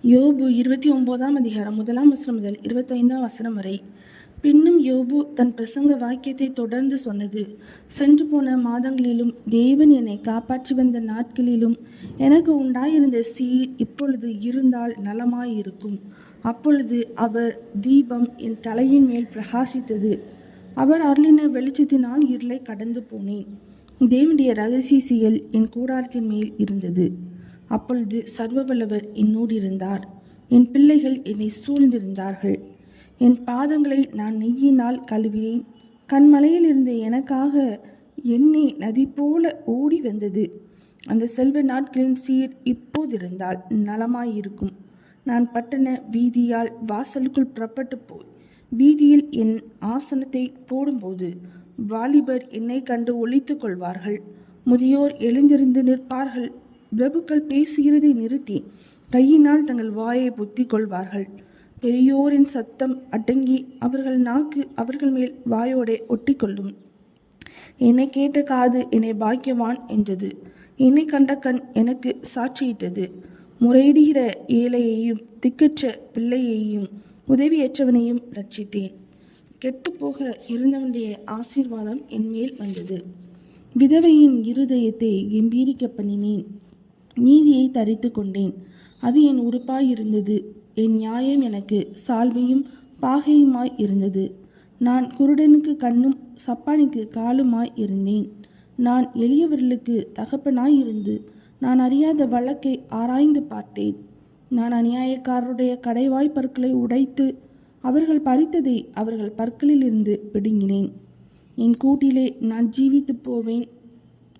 யோபு 29ஆம் அதிகாரம் 1ஆம் வசனம் முதல் 25ஆம் வசனம் வரை. பின்னும் யோபு தன் பிரசங்க வாக்கியத்தை தொடர்ந்து சொன்னது: சென்று போன மாதங்களிலும் தேவன் என்னை காப்பாற்றி வந்த நாட்களிலும் எனக்கு உண்டாயிருந்த சீர் இப்பொழுது இருந்தால் நலமாயிருக்கும். அப்பொழுது அவர் தீபம் என் தலையின் மேல் பிரகாசித்தது. அவர் அருளின வெளிச்சத்தினால் இருளை கடந்து போனேன். தேவனுடைய ரகசிய செயல் என் கூடாரத்தின் மேல் இருந்தது. அப்பொழுது சர்வவல்லவர் என்னோடு இருந்தார். என் பிள்ளைகள் என்னை சூழ்ந்திருந்தார்கள். என் பாதங்களை நான் நெய்யினால் கழுவினேன். கண்மலையில் இருந்த எனக்காக எண்ணெய் நதி போல ஓடி வந்தது. அந்த செல்வ நாட்களின் சீர் இப்போதிருந்தால் நலமாயிருக்கும். நான் பட்டண வீதியால் வாசலுக்குள் புறப்பட்டு போய் வீதியில் என் ஆசனத்தை போடும்போது வாலிபர் என்னை கண்டு ஒளித்து கொள்வார்கள். முதியோர் எழுந்திருந்து நிற்பார்கள். பிரபுக்கள் பேசுகிறதை நிறுத்தி கையினால் தங்கள் வாயை பொத்தி கொள்வார்கள். பெரியோரின் சத்தம் அடங்கி அவர்கள் நாக்கு அவர்கள் மேல் வாயோடே ஒட்டிக்கொள்ளும். என்னை கேட்ட காது என்னை பாக்கியவான் என்றது. என்னை கண்ட கண் எனக்கு சாட்சியிட்டது. முறையிடுகிற ஏழையையும் திக்கற்ற பிள்ளையையும் உதவியற்றவனையும் ரட்சித்தேன். கெட்டுப்போக இருந்தவனுடைய ஆசீர்வாதம் என்மேல் வந்தது. விதவையின் இருதயத்தை கம்பீரிக்க பண்ணினேன். நீதியை தரித்து கொண்டேன். அது என் உறுப்பாயிருந்தது. என் நியாயம் எனக்கு சால்வையும் பாகையுமாய் இருந்தது. நான் குருடனுக்கு கண்ணும் சப்பானிக்கு காலுமாய் இருந்தேன். நான் எளியவர்களுக்கு தகப்பனாய் இருந்து நான் அறியாத வழக்கை ஆராய்ந்து பார்த்தேன். நான் அநியாயக்காரருடைய கடைவாய் பற்களை உடைத்து அவர்கள் பறித்ததை அவர்கள் பற்களிலிருந்து பிடுங்கினேன். என் கூட்டிலே நான் ஜீவித்து போவேன்.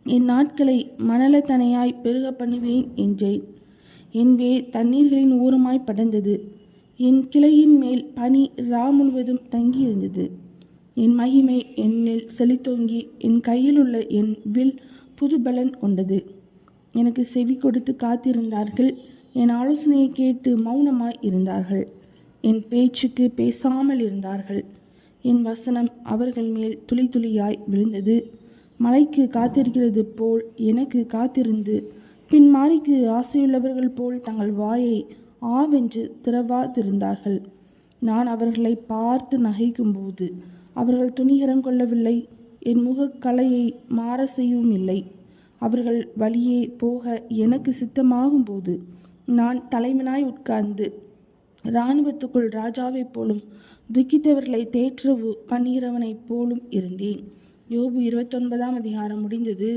என் நாட்களை மணலத்தனையாய் பெருக பண்ணுவேன் என்றேன். என் வேர் தண்ணீர்களின் ஓரமாய் படர்ந்தது. என் கிளையின் மேல் பனி முழுவதும் தங்கியிருந்தது. என் மகிமை என்னில் செழித்தோங்கி என் கையிலுள்ள என் வில் புதுபலன் கொண்டது. எனக்கு செவி கொடுத்து காத்திருந்தார்கள். என் ஆலோசனையை கேட்டு மௌனமாய் இருந்தார்கள். என் பேச்சுக்கு பேசாமல் இருந்தார்கள். என் வசனம் அவர்கள் மேல் துளி துளியாய் விழுந்தது. மலைக்கு காத்திருக்கிறது போல் எனக்கு காத்திருந்து பின் மாரிக்கு ஆசையுள்ளவர்கள் போல் தங்கள் வாயை ஆவென்று திறவாதிருந்தார்கள். நான் அவர்களை பார்த்து நகைக்கும்போது அவர்கள் துணிகரம் கொள்ளவில்லை. என் முகக்கலையை மாற செய்யவும் இல்லை. அவர்கள் வழியே போக எனக்கு சித்தமாகும்போது நான் தலைவனாய் உட்கார்ந்து இராணுவத்துக்குள் ராஜாவைப் போலும் துக்கித்தவர்களை தேற்றவு பண்ணுகிறவனைப் போலும் இருந்தேன். யோபு 29ஆம் அதிகாரம் முடிந்தது.